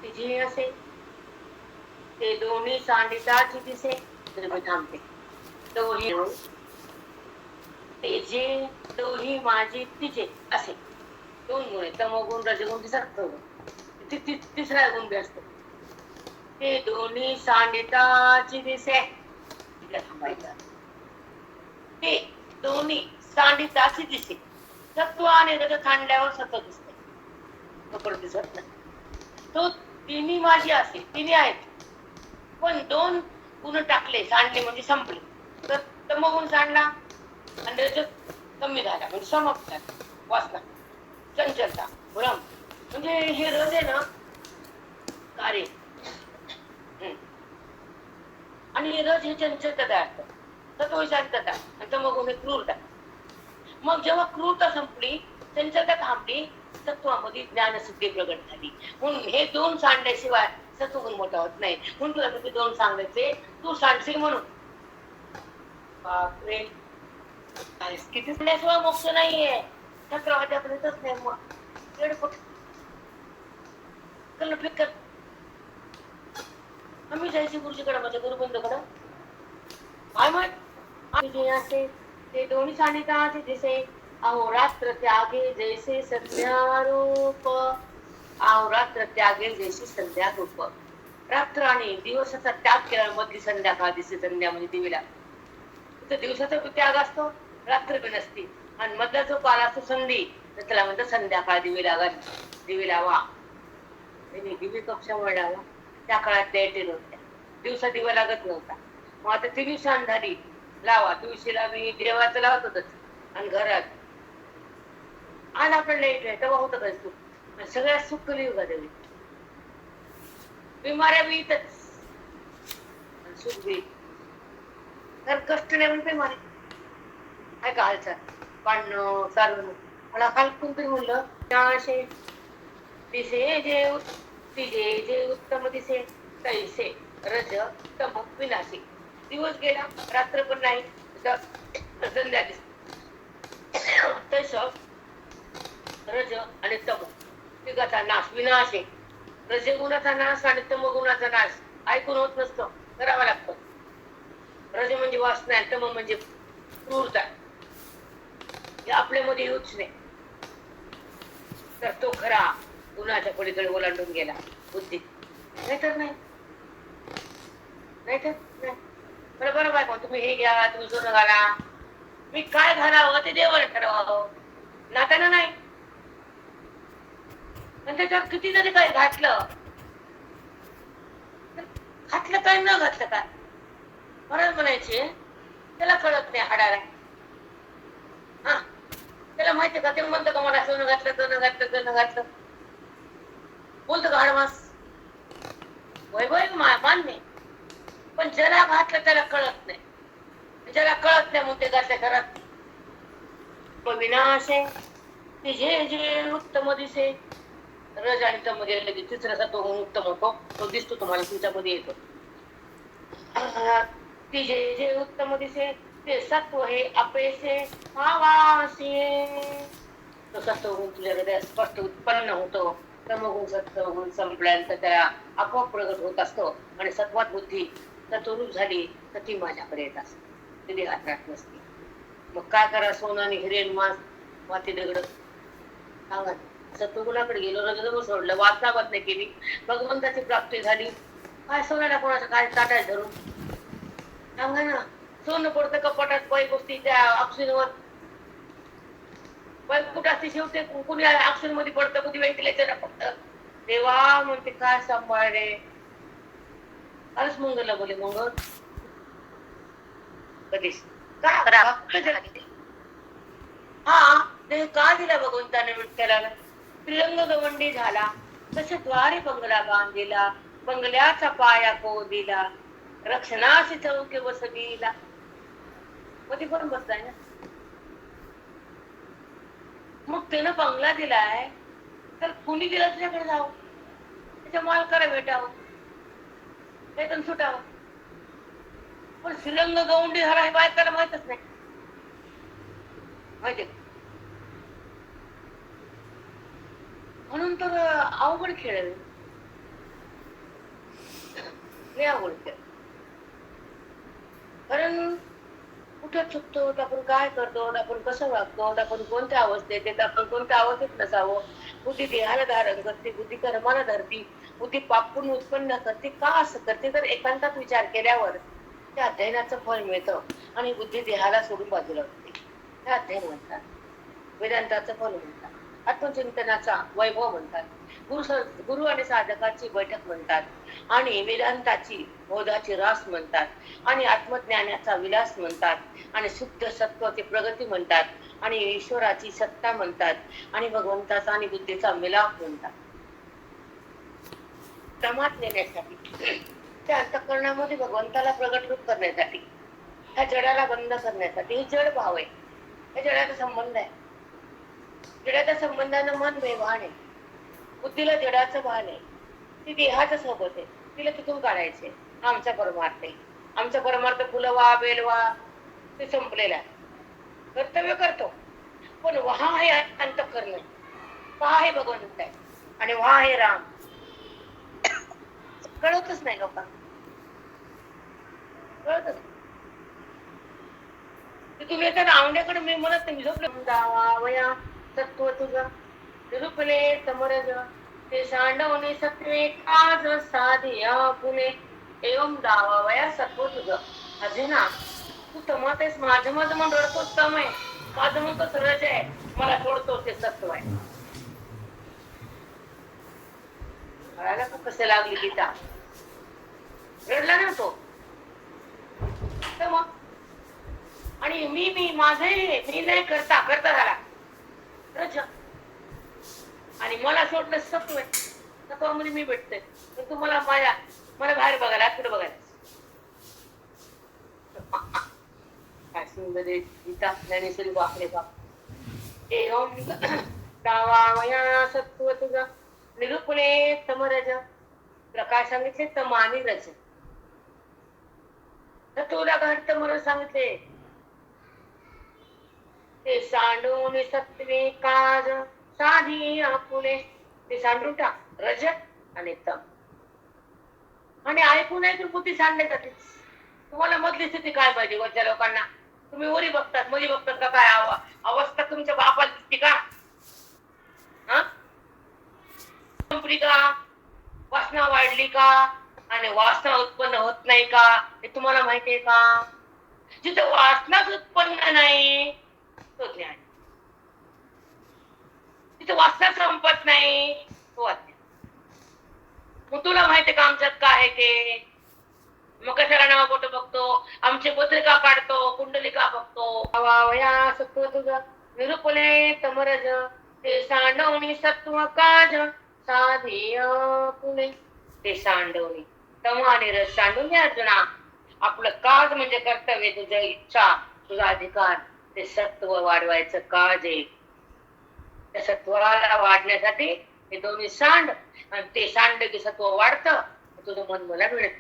तिची असे, ते दोन्ही सांडिताची दिसे. तर मी थांबते. दोही ते जे दोही माझी तिचे असे 2 गुण आहेत. तमोगुण रजगुण तिसरा गुण बी असतो. ते दोन्ही सांडिताची दिसे तिला थांबायचं. ते दोन्ही सांडिताची दिसे सत्व आणि रज सांडल्यावर सत्व दिसते. परत दिसत नाही. तो तिन्ही माझी असे तिन्ही आहेत. पण 2 गुण टाकले सांडले म्हणजे संपले. तर तमोगुण सांडला आणि रज कमी झाला म्हणजे समाप्त झाला. वासना चंचलता भ्रम म्हणजे हे रज आहे ना कार्य आणि रज हे चंचलता तयार करतो. सत्व शांतता आणि तमोगुण हे क्रूरता. मग जेव्हा क्रूरता संपली चंचलता थांबली सत्वामध्ये ज्ञानसिद्धी प्रगट झाली. म्हणून हे 2 सांडल्याशिवाय सत्वगुण मोठा होत नाही. म्हणून तुला किती 2 सांगायचे तू सांडशील म्हणून. बापरे किती सांडल्याशिवाय मोक्ष नाहीये. चक्रवाद्यापर्यंतच नाही. मग एडपट फिकर आम्ही जायचे गुरुजीकडे माझ्या गुरुबंधकडं काय माहित असे ते दोन्ही सांडिताचे दिसे अहोरात्र त्यागे जैसे संध्यारूप. अहोरात्र त्यागे जैसे संध्यारूप. रात्र आणि दिवसाचा त्याग केला मधली संध्याकाळ दिसे. संध्या म्हणजे दिवेला. तर दिवसाचा त्याग असतो रात्र बी नसती आणि मधला जो काळ असतो संधी तर त्याला म्हणतात संध्याकाळ. दिवे लागा दिवे लावा. दिवे कक्षामुळे लावा. त्या काळात लाईटी नव्हत्या. दिवसा दिवा लागत नव्हता. मग आता ती दिवसांत झाली लावा. तुळशीला मी देवाचं लावत होतच आणि घरात आज आपण लाईट आहे तेव्हा होतं काय सुख. सगळ्यात सुख कलियुगात देवी. बिमाऱ्या बी इथंच सुख बी तर कष्ट नाही म्हणते मारे काय का हालचाल पाडणं चालवणं. मला काल कोणतरी म्हणलं असे दिसे जे तिजे जे उत्तम दिसे तैसे रज तम विनाशी. दिवस गेला रात्र पण नाही संध्या दिसते. तस रज आणि तम तिघाचा नाश विनाश आहे. रजगुणाचा नाश आणि तमगुणाचा नाश ऐकून होत नसतो करावा लागतो. रज म्हणजे वासना आहे. तम म्हणजे क्रूरता. हे आपल्यामध्ये येऊच नाही. तर तो खरा गुणाच्या पलीकडे ओलांडून गेला बुद्धी. नाहीतर नाही नाहीतर नाही. बरं बरं बाय तुम्ही हे घ्या तुम्ही सोनं घाला. मी काय घालावं ते देवाने ठरवावं नात्यानं नाही. पण त्याच्यावर किती जरी काही घातलं काय न घातलं काय म्हणून म्हणायचे त्याला कळत नाही हाडाला. हा त्याला माहितीये का ते म्हणतं का मला सोनं घातलं बोलतो का हाडमास वैभव मान्य. पण ज्याला घातलं त्याला कळत नाही. ज्याला कळत नाही मग ते घातल्या घरात विनाश आहे. ते जे जे उत्तम दिसे रज आणि तम गेले की तिसरा सत्व उत्तम होतो. तो दिसतो तुम्हाला तुमच्यामध्ये येतो. ती जे जे उत्तम दिसे ते सत्व हे अपयशे आवासी. तो सत्व गुण तुझ्या हृदयात स्पष्ट उत्पन्न होतो. तमगुण सत्वगुण संपल्यानंतर त्याला आपोआप प्रगट होत असतो आणि सत्वात बुद्धी तत्वरूप झाली तर ती माझ्याकडे येत असते. ती देहात राहत नसते. मग काय करा सोनं आणि हिरेन मास माती दगड सांगा. सत्वगुणाकडे गेलो रजगुण सोडलं वासना नाही केली भगवंताची प्राप्ती झाली. काय सोन्याला कोणाचं काय ताटाय धरून सांगा ना. सोनं पडतं कपाटात काही गोष्टी त्या ऑक्सिजनवर कुठं असते शेवटी कुणी ऑक्सिजन मध्ये पडतं कुठे व्हेंटिलेटर पडतं. देवा म्हणते काय सांभाळ रे. कालच मंगलला बोले मंगल कधीच हा ते का दिला भगवंताने विठ्ठलाला. त्रिरंग गवंडी झाला तसे द्वारे बंगला बांधिला. बंगल्याचा पाया को दिला रक्षणाशी चौके बसविला. मध्ये पण बसलाय ना. मग त्यानं बंगला दिलाय तर कुणी दिला त्याच्याकडे जावं त्याच्या मालकाला भेटावं त्यातून सुटावं. पण श्रीरंग गवंडी झाला हे बायकाला माहितच नाही. माहिती म्हणून तर अवघड खेळ आहे. अवघड खेळ कारण कुठे चुकतो, आपण काय करतो, आपण कसं वागतो, आपण कोणत्या अवस्थेत येत, आपण कोणत्या अवस्थेत नसावं. बुद्धी देहाला धारण करते, बुद्धी कर्माला धरती, बुद्धी पापून उत्पन्न करते. का असं करते? तर एकांतात विचार केल्यावर त्या अध्ययनाचं फळ मिळतं आणि बुद्धी देहाला सोडून बाजूला होते. हे अध्ययन म्हणतात, वेदांताचं फल म्हणतात, आत्मचिंतनाचा वैभव म्हणतात, गुरु आणि साधकाची बैठक म्हणतात, आणि वेदांताची बोधाची रास म्हणतात, आणि आत्मज्ञानाचा विलास म्हणतात, आणि शुद्ध सत्वाची प्रगती म्हणतात, आणि ईश्वराची सत्ता म्हणतात, आणि भगवंताचा आणि बुद्धीचा मिलाप म्हणतात. प्रमाद नेण्यासाठी, त्या अंतःकरणामध्ये भगवंताला प्रगट रूप करण्यासाठी, ह्या जडाला बंद करण्यासाठी. हे जड भाव आहे, हे जडाचा संबंध आहे. जडाच्या संबंधानं मन बेभान आहे, बुद्धीला जडाचं भान आहे, ती देहाच्या सोबत आहे, तिला तिथून काढायचे. आमचा परमार्थ आहे. आमचा परमार्थ फुलवा बेलवा ते संपलेला आहे. कर्तव्य करतो, पण वहा हे अंतःकरण, वहा हे भगवंत आहे, आणि वहा हे राम. कळतच नाही लोकांना, कळतच नाही. तुम्ही आता रावण्याकडे मी म्हणत नाही, झोपलं दावावया सत्व तुझं निरूपले समरज ते सांडवणे सत्वे काज साधिया पुणे एवम दावावया सत्व तुझं. अर्जुना, तू तमातेस, माझं माझं मन रडतोच तम आहे, माझं मन तो सरज आहे, मला सोडतो ते सत्व आहे. कळायला का कसं लागली गीता? रडला ना तो. तर मग आणि मी माझे मी नाही करता झाला रज, आणि मला सोडलं सत्व आहे. सत्वामध्ये मी भेटते, पण तुम्हाला मला बाहेर बघायला, कुठे बघायला. काय सुंदर आहे गीता, ज्ञानेश्वरी. बापरे बाप. एवम दावावया सत्व तुझा निरूपणे तमरज. प्रकाश सांगितले तम आणि रज. तुला घडत म्हणून सांगितले ते सांडून सत्वे काज साधी आपुले. ते सांडून टाक, रज आणि तम. आणि ऐकून ऐकून बुद्धी सांडले जाते. तुम्हाला मधली स्थिती काय पाहिजे? वरच्या लोकांना तुम्ही वरी बघतात, मध्ये बघतात का? काय अवस्था तुमच्या बापाला दिसते का? संपली का? वासना वाढली का? आणि वासना उत्पन्न होत नाही का? हे तुम्हाला माहितीये का? जिथे वासनाच उत्पन्न नाही तो ज्ञान, तिथे वासना संपत नाही तो अज्ञान. मग तुला माहितीये का आमच्यात काय आहे ते? मग कशाला नाव बोट बघतो? आमची पत्रिका काढतो, कुंडलिका बघतो. अवावया सत्व तुझं निरूपले तमरज ते सांडवणी सत्व काज साधी पुणे. ते सांडवणी तम आणि रज सांडून अर्जुना. आपलं काज म्हणजे कर्तव्य, तुझं इच्छा, तुझा अधिकार, ते सत्व वाढवायचं काज आहे. त्या सत्वाला वाढण्यासाठी हे दोन्ही सांड, आणि ते सांड की सत्व वाढतं, तुझं मन मला मिळत.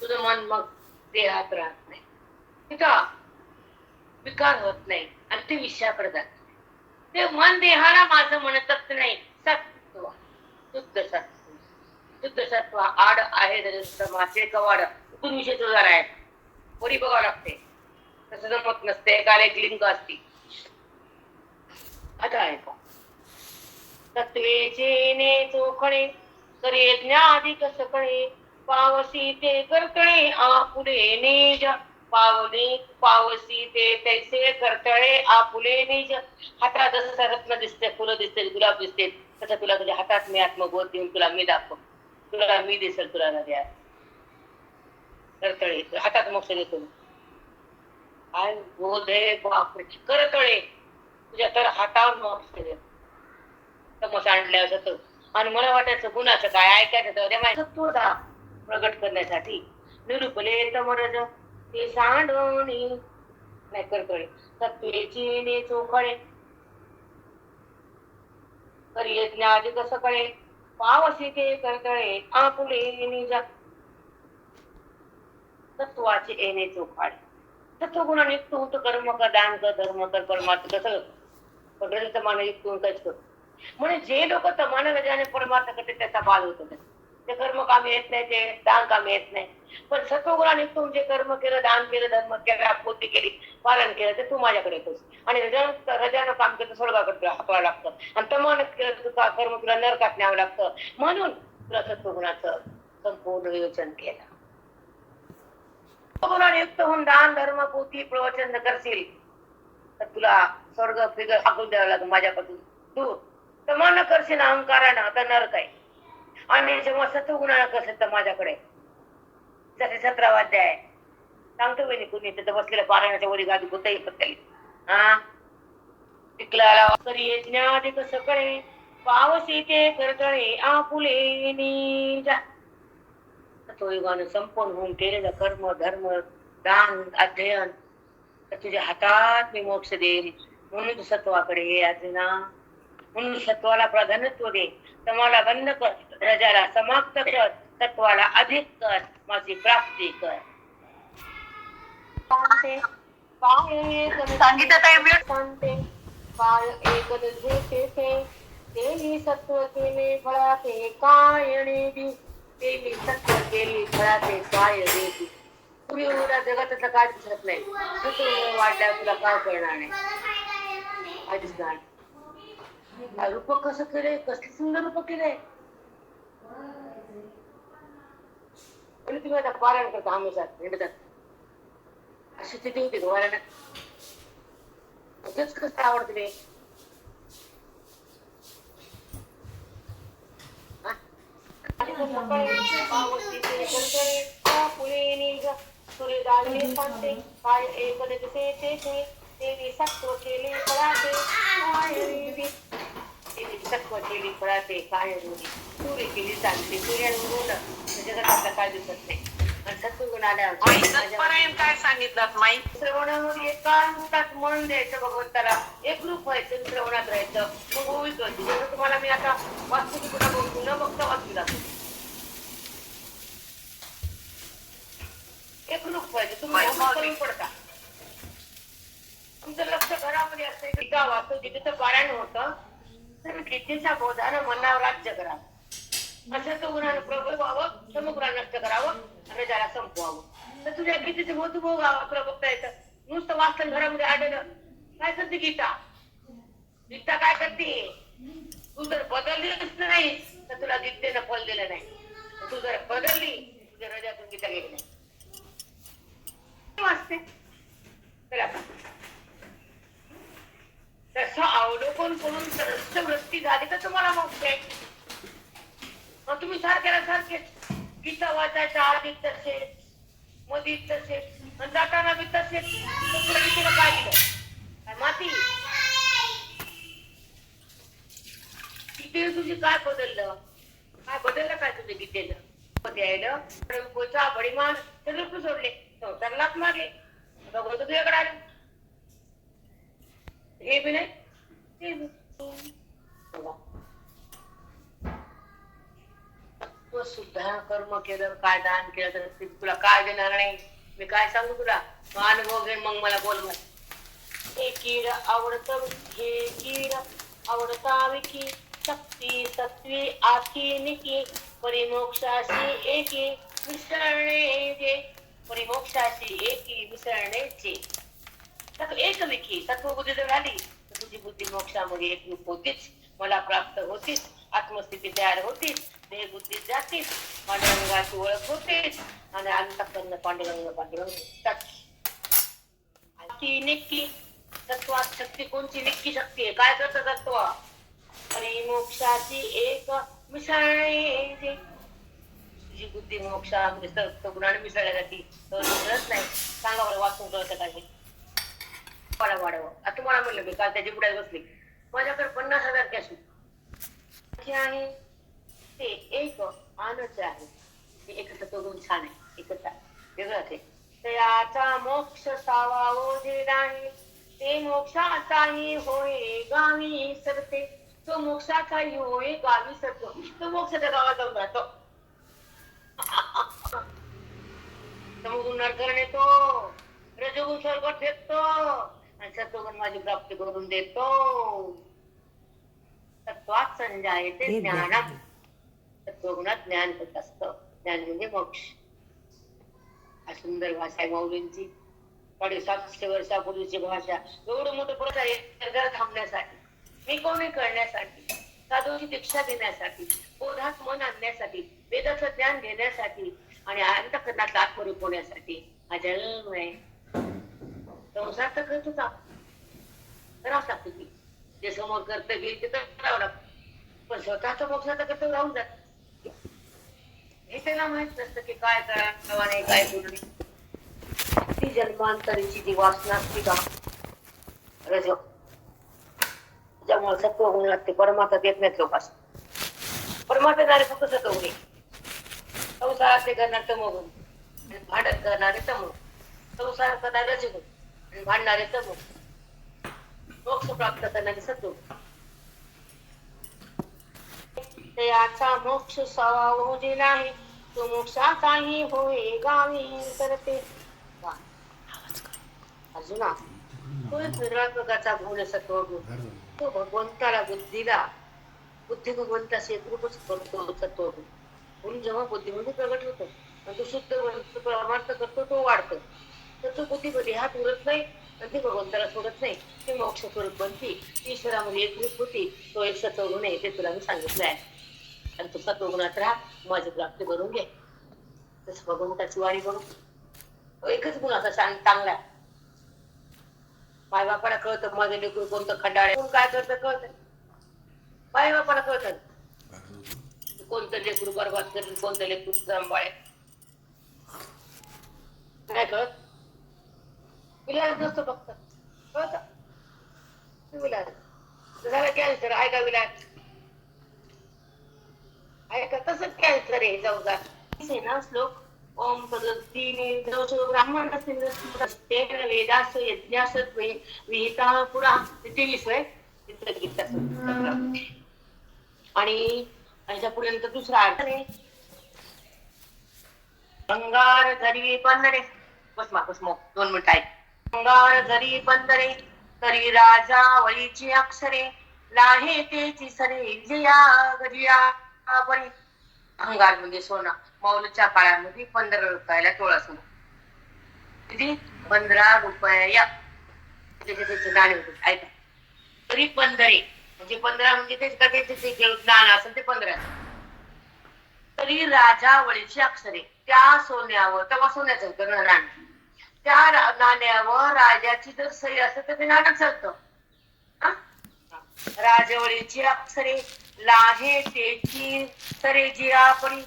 तुझं मन मग देहात राहत नाही, तिथं विकार होत नाही, आणि ते विषयाकडे जात. ते मन देहाला माझं म्हणतच नाही. सत्व, शुद्ध सत्व, शुद्ध सत्व आड आहे मासे कवाड उतून विषय तुझा आहे. वरी बघावं लागते, तसं जमत नसते. काल एक लिंग असती. आता आहे का? सत्वेचे ने चोखणे करे ज्ञाधिक सकळे पावसी ते करतळे आपुले निज. पावसी ते तैसे करतळे आपुले निज. हातात जसं रत्न दिसते, फुलं दिसते, गुलाब दिसते, तसं तुला तुझ्या हातात मी आत्मबोध देऊन तुला मी दाखव, तुला मी दिसेल, तुला न द्या. करतळे हातात मोक्ष देतो. काय बोध आहे बापरे. करतळे तुझ्या तर हातावर मोक्ष देतो. तमस आणल्या जातं. आणि मला वाटायचं गुणाचं काय ऐकायचं तर प्रगट करण्यासाठी निरूपले तमरज ते सांडवणी नाही करतळे सत्वेची ने चोखळे करी ज्ञाधिक सकळे पावसी ते करतळे आपुले निज. तत्वाचे येणे चोखाळे. तत्वगुणाने युक्त होतं. कर्म कर, दान कर, धर्म कर, परमार्थ कसं पण रजतमाने युक्त होऊन काहीच करतो. म्हणजे जे लोक तमाने रजाने परमार्थ करते त्याचा बाल होतो. ते कर्म कामी येत नाही, ते दान कामी येत नाही. पण सत्वगुणाने तुम जे कर्म केलं, दान केलं, धर्म केला, पूर्ती केली, पालन केलं, ते तू माझ्याकडे येतोस. आणि रजानं काम केलं स्वर्गाकडे तुला हाकवावं लागतं, आणि तमानं केलं तुझा कर्म तुला नरकात न्यावं लागतं. म्हणून तुला सत्वगुणाचं संपूर्ण विवेचन केलं. सत्वगुणाने युक्त होऊन दान धर्म पोथी प्रवचन करशील तर तुला स्वर्ग फिगर हाकून द्यावं लागेल माझ्यापासून दूर. तमानं करशील अहंकारानं तर नरक आहे. आणि जेव्हा सत्वगुणानं करशील तर माझ्याकडे 17वा अध्याय सांगतो मी. कुणी तिथं बसलेल्या पारायणाच्या वरी गादी होता येत त्याला. हा पिकला करी यज्ञाधिक सकळे पावसी ते करतळे आपुले निजा. सत्वयुगानं संपूर्ण होऊन केलेलं कर्म धर्म दान अध्ययन तर तुझ्या हातात मी मोक्ष देईल. म्हणून तू सत्वाकडे ये अर्जुना. म्हणून सत्वाला प्राधान्यत्व दे, तमाला बंद कर, रजाला समाप्त कर, तत्वाला अधिक कर, माझी प्राप्ती कर. सांगितलं ताई मी. काय एक ते देवी सत्व केले फळाचे काय देवी, देवी सत्व केली फळाचे काय देवी. पुढे एवढ्या जगातलं काय दिसत नाही, सत्व वाढल्या तुला काय करणार नाही. आधीच रूप कसं केलंय, कसलं सुंदर रूप केलंय. तुम्ही आता पारायण करता हमेशा हिंडतात, अशी स्थिती होती तुम्हाला. तेच कसं आवडते ते. काय एक देवी सत्व केले फळाचे सत्व केली फळाचे काय सूर्य केली चालते. सूर्याला जगात काय दिसत नाही. आणि सत्वगुण आल्यावर काय सांगितलं माई. श्रवणामध्ये एकांतात मन द्यायचं भगवंताला, एकरूप व्हायचं, श्रवणात राहायचं. मग ओळख होती. जसं तुम्हाला मी आता वास्तू कुठं बघतो न बघता वाचू लागतो. एकरूप व्हायचं. तुम्ही कमी पडता. तुमचं लक्ष घरामध्ये असते. गीता वाचतो, गीतेचं पारायण होतं तर गीतेच्या बोधानं मनावर राज्य करावं. असं तो गुणानं प्रबळ व्हावं, समग्र नष्ट करावं आणि ज्याला संपवावं. तर तुझ्या गीतेचे बोध तुला बघता येतं. नुसतं वाचन घरामध्ये आढळलं. काय करते गीता? गीता काय करते? तू जर बदललीच नाही तर तुला गीतेनं फल दिलं नाही. तू जर बदलली तुझ्या हृदयातून गीता गेली नाही. वाचते तसं अवलोकन करून सरस वृत्ती झाली तर तुम्हाला मोक्ष आहे. तुम्ही सारख्याला सारखेच गीता वाचायच्या आधी तसेच, मधी तसेच, जाताना बी तसेच. गीतेला काय दिलं? काय माती? गीतेने तुझी काय बदललं? काय बदललं काय तुझ्या गीतेनं? द्यायला बडीमान सगळं सोडले, संसारलाच मारले, भगवंत तुझ्याकडे आले. हे बी नाही ते बी. तू सुद्धा कर्म केलं, काय दान केलं तर तुला काय देणार नाही. मी काय सांगू तुला? अनुभव घेऊन मग मला बोल. मग हे कीड आवडत, हे कीड आवडता विकी, शक्ती सत्वी आखी निकी, परिमोक्षाशी एकी मिसळणे जे, परिमोक्षाशी एकी मिसळण्याचे. एक विकी सत्वबुद्धी जर झाली तर तुझी बुद्धी मोक्षामध्ये एकरूप होतीच, मला प्राप्त होतीच, आत्मस्थिती तयार होतीच, देह बुद्धी जातीच, पांडुरंगाची ओळख होतेच आणि अंतःकरण पांडुरंग निक्की. तत्वात शक्ती कोणची? निक्की शक्ती आहे. काय करतं तत्व? आणि मोक्षाची एक मिसळणे. तुझी बुद्धी मोक्षामध्ये सत्वगुणाने मिसळल्या जाती. मिसळत नाही. सांगा बरं वाचून कळतं काय? वाढावं. आता तुम्हाला म्हणलं मी काल त्याची पुढे बसली, माझ्याकडे 50,000 कॅश आहे. ते एक आनंद आहे. ते एकत्र तो छान आहे. एकत्र वेगळं ते त्याचा मोक्ष सावा ओझे नाही, ते मोक्षाचाही होय गावी सरते. तो मोक्षाचाही होय गावी सरतो. तो मोक्षाच्या गावात जाऊन राहतो. समुद्र नरकरण येतो, रजगुण स्वर्ग फेकतो आणि सत्वगुण माझी प्राप्ती करून देतो. तत्वात संजायते ज्ञानम. सत्वगुणात ज्ञान होत असतं. ज्ञान म्हणजे मोक्ष. हा सुंदर भाषा आहे माऊलींची. 750 वर्षापूर्वीची भाषा. एवढं मोठं पुरुष आहे घर थांबण्यासाठी, मी कोणी करण्यासाठी, साधूची दीक्षा देण्यासाठी, बोधात मन आणण्यासाठी, वेदाचं ज्ञान घेण्यासाठी आणि अंतःकरणात आत्मरूप होण्यासाठी हा जन्म आहे. संसार तर करतोच आपण, करावंच लागतं की जे समोर कर्तव्य येईल ते तर करावं लागतं. पण स्वतःचं मोक्षाचं कर्तव्य राहून जात. हे त्याला माहित नसतं की काय करावं नाही, काय करू नये. ती जन्मांतरीची जी वासना असते का रज, त्याच्यामुळे सत्व गुणात ते परमार्थ देत नाहीत लोक. असं परमार्थ देणारे फक्त सत्वगुणी. संसारात ते करणार तमोगुण, भांडत करणारे तमो, संसार करणारे रजगुण आणि भांडणारे तमो, मोक्ष प्राप्त करणारे सत्व. याचा मोक्ष सावजे नाही, तो मोक्षाचाही होय गावी करते. अर्जुना, तो एक निरात्मकाचा गुण सत्वगुण. तो भगवंताला बुद्धीला, बुद्धी भगवंताशी एकरूपच करतो सत्वगुण. म्हणून जेव्हा बुद्धीमध्ये प्रगट होतो आणि तो शुद्ध परमार्थ करतो, तो वाढतो. तर तो बुद्धीमध्ये हात उरत नाही आणि ती भगवंताला सोडत नाही. ते मोक्ष स्वरूप बनती, ईश्वरामध्ये एकरूप होती. तो एक सत्वगुण आहे, ते तुला मी सांगितलं आहे. आणि तू सत्वगुणात राहा, माझी प्राप्ती बनवून घे. तसं भगवंताची वाणी बघू, एकच गुण असा चांगला. माय बापाला कळतं माझे लेकरू कोणतं खंडाळे काय करतं, कळतं. माय बापाला कळतं कोणतं लेकरू बरबाद करेल, कोणतं लेकरू सांभाळेल. नाही कळत. विलास नसतो फक्त, कळत. विलास झाला कॅन्सर आहे का? विलास आहे का? तसंच कॅन्सर आहे. जाऊ जा ना श्लोक. ओम तदस्तीने ब्राह्मण वेदास यज्ञास विहिता पुरा 23 आहे. आणि याच्या पुढे दुसरा अर्थ आहे. अंगार जरी बंदरे, बस 2 मिनिट आहे. अंगार जरी बंदरे तरी राजा वळीची अक्षरे, लाहे तेची सरे जिया गजिया बरी. अंगार म्हणजे सोना. मौलच्या काळामध्ये 15 रुपयाला तोळा सोना. किती? 15 रुपया त्याचे नाणे होते. ऐका, तरी 15 म्हणजे 15 म्हणजे त्याचे नाणं असेल ते 15. तरी राजावळीची अक्षरे, त्या सोन्यावर, तेव्हा सोन्याचं होतं नाणं, त्या नाण्यावर राजाची जर सही असेल तर ते नाणं चालतं. राजवळीची अक्षरे, लाहे तेची सरे जिया परी,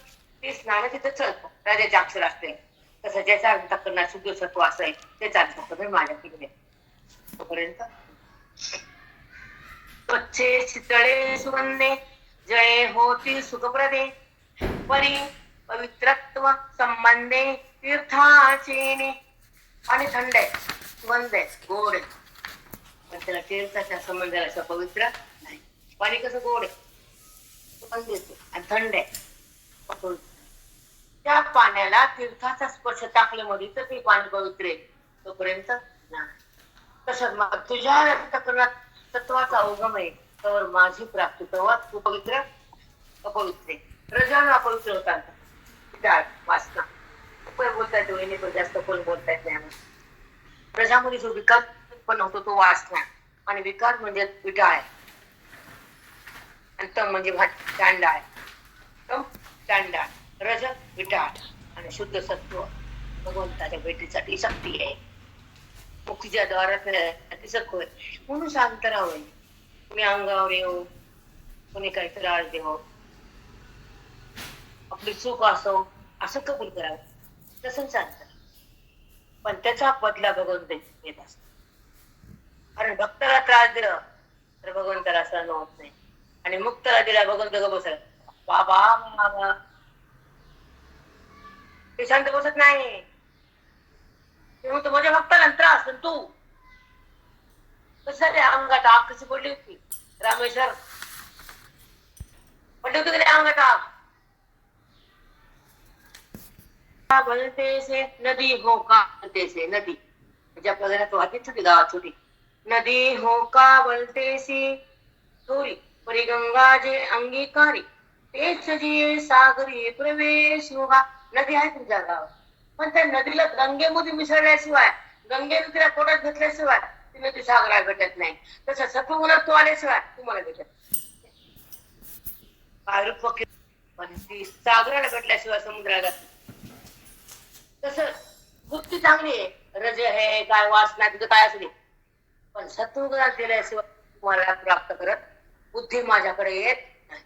ते स्नान तिथं चालतं. राजाचे अक्षर असते तसं ज्याचा अंतःकरणात शुद्ध सत्व असेल त्याचा अंतःकरण माझ्या पिढी तोपर्यंत स्वच्छे शीतळे सुगंधे जय होती सुखप्रदे, परी पवित्रत्व संबंधे तीर्थाचेने. आणि थंड आहे, सुगंध आहे, गोड आहे, पण त्याला तीर्थाच्या संबंधाला असं पवित्र नाही. पाणी कसं गोड आहे, सुगंध येतो आणि थंड आहे. त्या पाण्याला तीर्थाचा स्पर्श टाकल्यामध्ये तर ते पाणी पवित्र आहे, तोपर्यंत नाही. तसंच मग तुझ्या अंतःकरणात तत्वाचा उगम आहे तर माझी प्राप्ती तेव्हा तू पवित्र अपवित्र आहे. रजान अपवित्र होतात वासना. बोलतायत वहिनी, पण जास्त कोण बोलतायत नाही. प्रजामध्ये जो विकार उत्पन्न होतो तो वासना, आणि विकार म्हणजे विटाळ, आणि तम म्हणजे चांडाळ. तम चांडाळ, रज विटाळ, आणि शुद्ध सत्व भगवंताच्या भेटीसाठी शक्ती आहे. मुक्तीच्या द्वारात सत्व आहे. म्हणून शांत राहावं. कुणी अंगावर येऊ, कुणी काही त्रास देव, आपली चूक असो असं कबूल करावं, तसं शांत. पण त्याचा बदला भगवंत येत असतो. कारण भक्ताला त्रास दिला तर भगवंताला सहन होत नाही, आणि मुक्ताला दिला भगवंत ग बसत बाबा, ते शांत बसत नाही. तेव्हा माझ्या भक्ताला त्रास, तू कसं अंगात आग कशी पडली होती. रामेश्वर पडली होती का अंगात आग. बोलते से नदी हो का, बोलते से नदी म्हणजे आपल्या घरात वाहते छोटी, गावात छोटी नदी हो का बोलते सी थोरी, परी गंगा जे अंगीकारी, तेच जी सागरी प्रवेश योगा. नदी आहे तुमच्या गावात, पण त्या नदीला गंगेमध्ये मिसळल्याशिवाय, गंगेने तिला पोटात घेतल्याशिवाय ती नदी सागराला भेटत नाही. तसं सत्वगुणात तो आल्याशिवाय तुम्हाला भेटत नाही. काय रूप पक्की, पण ती सागराला भेटल्याशिवाय समुद्राला. तसं बुद्धी चांगली आहे, रज आहे काय वासना तिथं काय असू दे, पण सत्वगुणात गेल्याशिवाय तुम्हाला प्राप्त करत बुद्धी माझ्याकडे येत नाही.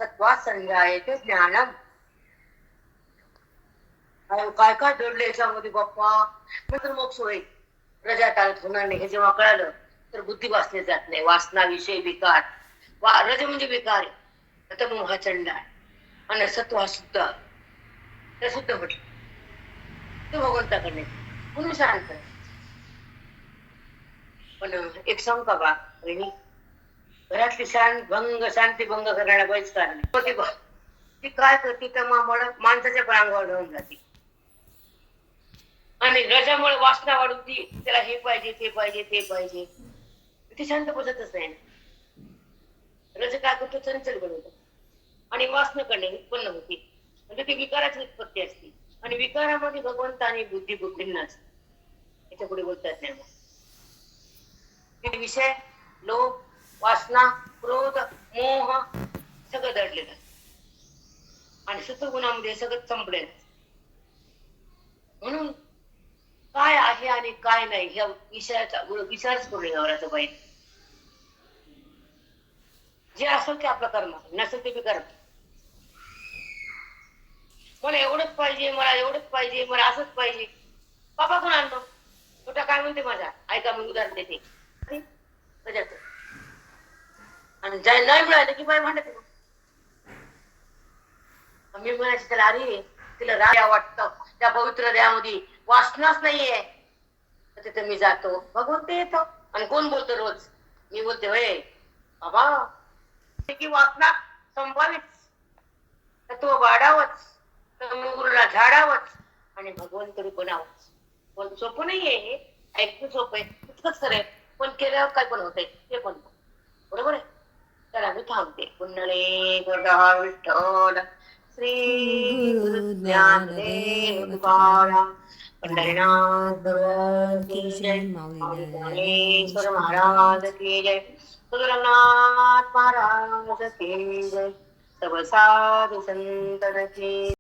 सत्वा संध्यायते ज्ञानम. काय काय दडले याच्यामध्ये बाप्पा. नंतर मग सोय रजा ताळत होणार नाही हे जेव्हा कळालं, तर बुद्धी वाचली जात नाही. वासना विषय विकार, रज म्हणजे विकार आहे, तर मोह चंडाळ, आणि सत्व हा शुद्ध, ते शुद्ध म्हटलं ते भगवंताकडे, म्हणून शांत. पण एक सांग का बा बहिणी, घरातली शांती भंग करण्याला काहीच कारण नाही. ती काय करते तर माणसाच्या अंगावर ढळून जाते, आणि रजामुळे वासना वाढून ती त्याला हे पाहिजे ते पाहिजे ते पाहिजे, ती शांत बसतच नाही. रज काय करतो, चंचल बनवतो, आणि वासना करणे उत्पन्न होती, म्हणजे ती विकाराची उत्पत्ती असते. आणि विकारामध्ये भगवंत आणि बुद्धी बुद्धींनाच याच्या पुढे बोलतात नाही. ते विषय लोभ, वासना, क्रोध, मोह सगळं दडलेलं, आणि सत्वगुणामध्ये सगळं संपलेलं. म्हणून काय आहे आणि काय नाही ह्या विषयाचा विचारच करून घ्यावा पाहिजे. जे असेल ते आपलं कर्म, नसेल ते बी कर्म. मला एवढंच पाहिजे, मला एवढंच पाहिजे, मला असंच पाहिजे. बाबा कोण आणतो छोटा काय म्हणते माझा, ऐका मी उदाहरण देते. आणि ज्या नाही मिळाले की बाई म्हणते, मी म्हणायचे त्याला, अरे तिला राया वाटतं, त्या पवित्र देहामध्ये वासनाच नाहीये, तर तिथे मी जातो, भगवंत येतो. आणि कोण बोलतो रोज, मी बोलते होय बाबा, की वासना संभावीत, तर तो वाढावच, तर गुरुला झाडावच, आणि भगवंत बनावच. पण सोपं नाहीये हे, ऐकून सोपं आहे, इतकंच खरंय, पण केल्यावर काय पण होतंय ते पण बरोबर आहे. तर आम्ही थांबते. पुंडले गदा विठ्ठल श्री गुरु ज्ञानदेव तुकाराम पंढरीनाथ की जय. ज्ञानेश्वर महाराज की जय. सद्गुरुनाथ महाराज की जय. सब साधु संतन की